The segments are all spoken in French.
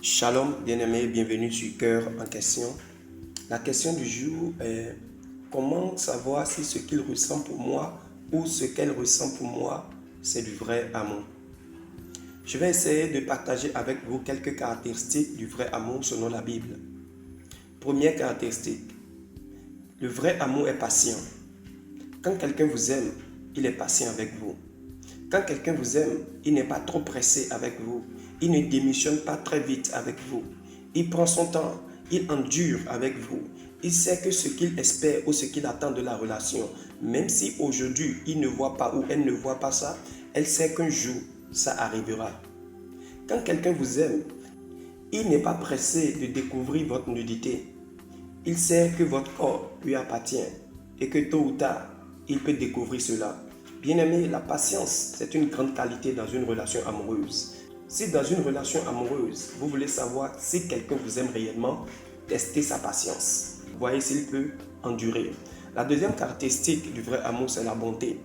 Shalom, bien-aimés, bienvenue sur Cœur en question. La question du jour est comment savoir si ce qu'il ressent pour moi ou ce qu'elle ressent pour moi, c'est du vrai amour. Je vais essayer de partager avec vous quelques caractéristiques du vrai amour selon la Bible. Première caractéristique, le vrai amour est patient. Quand quelqu'un vous aime, il est patient avec vous. Quand quelqu'un vous aime, il n'est pas trop pressé avec vous. Il ne démissionne pas très vite avec vous. Il prend son temps, il endure avec vous. Il sait que ce qu'il espère ou ce qu'il attend de la relation, même si aujourd'hui il ne voit pas ou elle ne voit pas ça, elle sait qu'un jour ça arrivera. Quand quelqu'un vous aime, il n'est pas pressé de découvrir votre nudité. Il sait que votre corps lui appartient et que tôt ou tard, il peut découvrir cela. Bien-aimé, la patience, c'est une grande qualité dans une relation amoureuse. Si dans une relation amoureuse, vous voulez savoir si quelqu'un vous aime réellement, testez sa patience. Voyez s'il peut endurer. La deuxième caractéristique du vrai amour, c'est la bonté.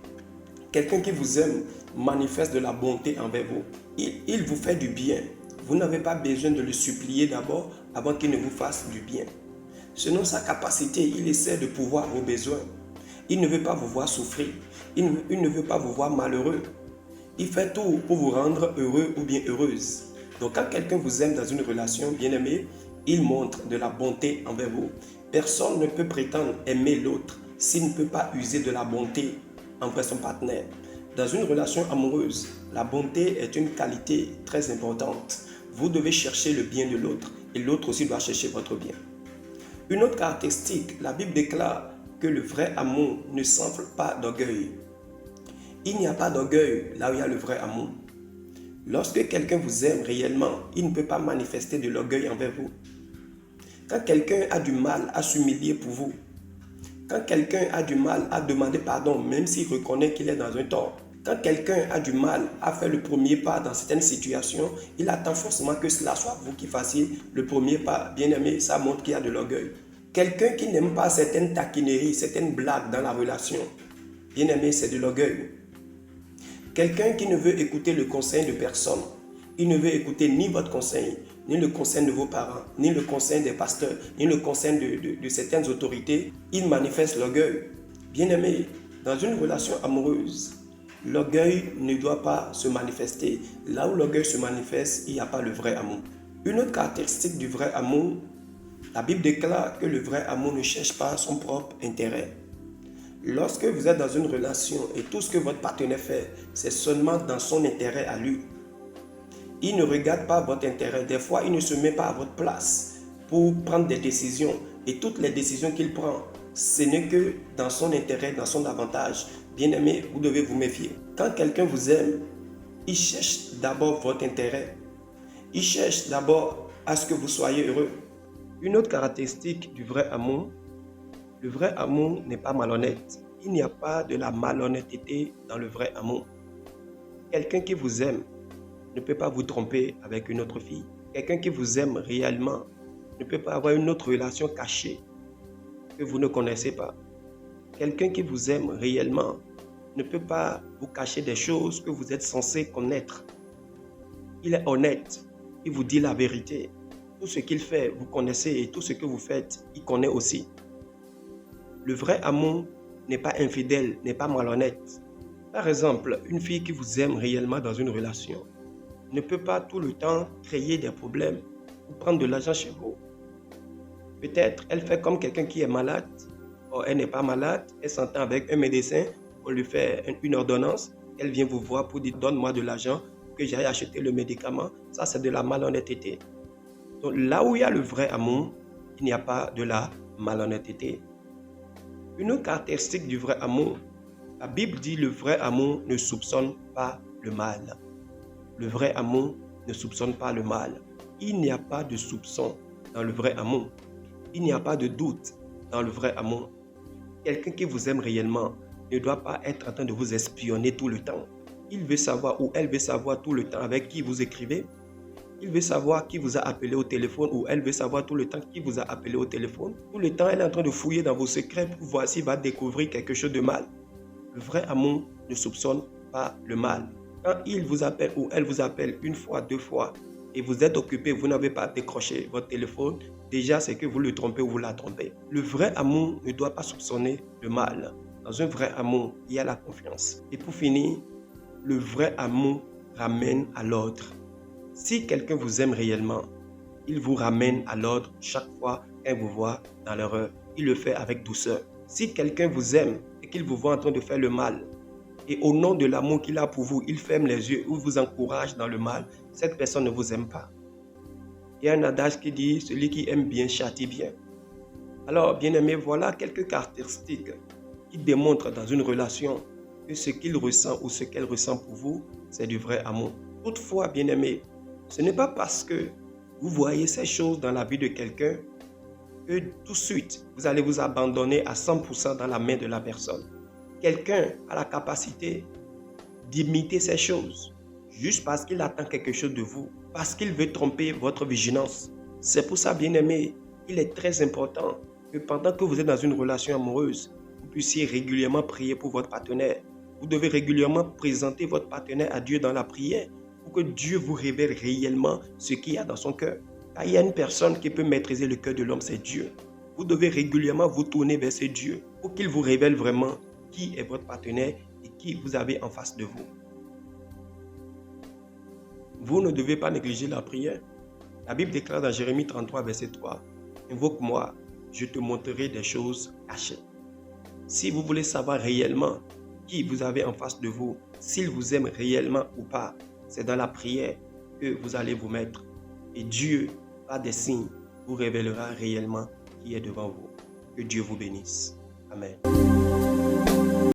Quelqu'un qui vous aime manifeste de la bonté envers vous. Il vous fait du bien. Vous n'avez pas besoin de le supplier d'abord avant qu'il ne vous fasse du bien. Selon sa capacité, il essaie de pourvoir vos besoins. Il ne veut pas vous voir souffrir. Il ne veut pas vous voir malheureux. Il fait tout pour vous rendre heureux ou bien heureuse. Donc quand quelqu'un vous aime dans une relation bien-aimée, il montre de la bonté envers vous. Personne ne peut prétendre aimer l'autre s'il ne peut pas user de la bonté envers son partenaire. Dans une relation amoureuse, la bonté est une qualité très importante. Vous devez chercher le bien de l'autre et l'autre aussi doit chercher votre bien. Une autre caractéristique, la Bible déclare que le vrai amour ne s'enfle pas d'orgueil. Il n'y a pas d'orgueil là où il y a le vrai amour. Lorsque quelqu'un vous aime réellement, il ne peut pas manifester de l'orgueil envers vous. Quand quelqu'un a du mal à s'humilier pour vous, quand quelqu'un a du mal à demander pardon même s'il reconnaît qu'il est dans un tort, quand quelqu'un a du mal à faire le premier pas dans certaines situations, il attend forcément que cela soit vous qui fassiez le premier pas. Bien aimé, ça montre qu'il y a de l'orgueil. Quelqu'un qui n'aime pas certaines taquineries, certaines blagues dans la relation, bien aimé, c'est de l'orgueil. Quelqu'un qui ne veut écouter le conseil de personne, il ne veut écouter ni votre conseil, ni le conseil de vos parents, ni le conseil des pasteurs, ni le conseil de certaines autorités, il manifeste l'orgueil. Bien aimé, dans une relation amoureuse, l'orgueil ne doit pas se manifester. Là où l'orgueil se manifeste, il n'y a pas le vrai amour. Une autre caractéristique du vrai amour, la Bible déclare que le vrai amour ne cherche pas son propre intérêt. Lorsque vous êtes dans une relation et tout ce que votre partenaire fait, c'est seulement dans son intérêt à lui. Il ne regarde pas votre intérêt. Des fois, il ne se met pas à votre place pour prendre des décisions. Et toutes les décisions qu'il prend, ce n'est que dans son intérêt, dans son avantage. Bien-aimé, vous devez vous méfier. Quand quelqu'un vous aime, il cherche d'abord votre intérêt. Il cherche d'abord à ce que vous soyez heureux. Une autre caractéristique du vrai amour, le vrai amour n'est pas malhonnête. Il n'y a pas de la malhonnêteté dans le vrai amour. Quelqu'un qui vous aime ne peut pas vous tromper avec une autre fille. Quelqu'un qui vous aime réellement ne peut pas avoir une autre relation cachée que vous ne connaissez pas. Quelqu'un qui vous aime réellement ne peut pas vous cacher des choses que vous êtes censé connaître. Il est honnête, il vous dit la vérité. Tout ce qu'il fait, vous connaissez et tout ce que vous faites, il connaît aussi. Le vrai amour n'est pas infidèle, n'est pas malhonnête. Par exemple, une fille qui vous aime réellement dans une relation ne peut pas tout le temps créer des problèmes ou prendre de l'argent chez vous. Peut-être elle fait comme quelqu'un qui est malade, or elle n'est pas malade, elle s'entend avec un médecin, on lui fait une ordonnance, elle vient vous voir pour dire donne-moi de l'argent que j'aille acheter le médicament. Ça, c'est de la malhonnêteté. Donc là où il y a le vrai amour, il n'y a pas de la malhonnêteté. Une autre caractéristique du vrai amour, la Bible dit le vrai amour ne soupçonne pas le mal. Le vrai amour ne soupçonne pas le mal. Il n'y a pas de soupçon dans le vrai amour. Il n'y a pas de doute dans le vrai amour. Quelqu'un qui vous aime réellement ne doit pas être en train de vous espionner tout le temps. Il veut savoir ou elle veut savoir tout le temps avec qui vous écrivez. Il veut savoir qui vous a appelé au téléphone ou elle veut savoir tout le temps qui vous a appelé au téléphone. Tout le temps, elle est en train de fouiller dans vos secrets pour voir s'il va découvrir quelque chose de mal. Le vrai amour ne soupçonne pas le mal. Quand il vous appelle ou elle vous appelle une fois, deux fois, et vous êtes occupé, vous n'avez pas décroché votre téléphone, déjà c'est que vous le trompez ou vous la trompez. Le vrai amour ne doit pas soupçonner le mal. Dans un vrai amour, il y a la confiance. Et pour finir, le vrai amour ramène à l'ordre. Si quelqu'un vous aime réellement, il vous ramène à l'ordre chaque fois qu'il vous voit dans l'erreur. Il le fait avec douceur. Si quelqu'un vous aime et qu'il vous voit en train de faire le mal, et au nom de l'amour qu'il a pour vous, il ferme les yeux ou vous encourage dans le mal, cette personne ne vous aime pas. Il y a un adage qui dit, celui qui aime bien châtie bien. Alors, bien-aimé, voilà quelques caractéristiques qui démontrent dans une relation que ce qu'il ressent ou ce qu'elle ressent pour vous, c'est du vrai amour. Toutefois, bien-aimé, ce n'est pas parce que vous voyez ces choses dans la vie de quelqu'un que tout de suite, vous allez vous abandonner à 100% dans la main de la personne. Quelqu'un a la capacité d'imiter ces choses juste parce qu'il attend quelque chose de vous, parce qu'il veut tromper votre vigilance. C'est pour ça, bien-aimé, il est très important que pendant que vous êtes dans une relation amoureuse, vous puissiez régulièrement prier pour votre partenaire. Vous devez régulièrement présenter votre partenaire à Dieu dans la prière pour que Dieu vous révèle réellement ce qu'il y a dans son cœur. Car il y a une personne qui peut maîtriser le cœur de l'homme, c'est Dieu. Vous devez régulièrement vous tourner vers ce Dieu pour qu'il vous révèle vraiment qui est votre partenaire et qui vous avez en face de vous. Vous ne devez pas négliger la prière. La Bible déclare dans Jérémie 33, verset 3, « Invoque-moi, je te montrerai des choses cachées. » Si vous voulez savoir réellement qui vous avez en face de vous, s'il vous aime réellement ou pas, c'est dans la prière que vous allez vous mettre. Et Dieu, par des signes, vous révélera réellement qui est devant vous. Que Dieu vous bénisse. Amen.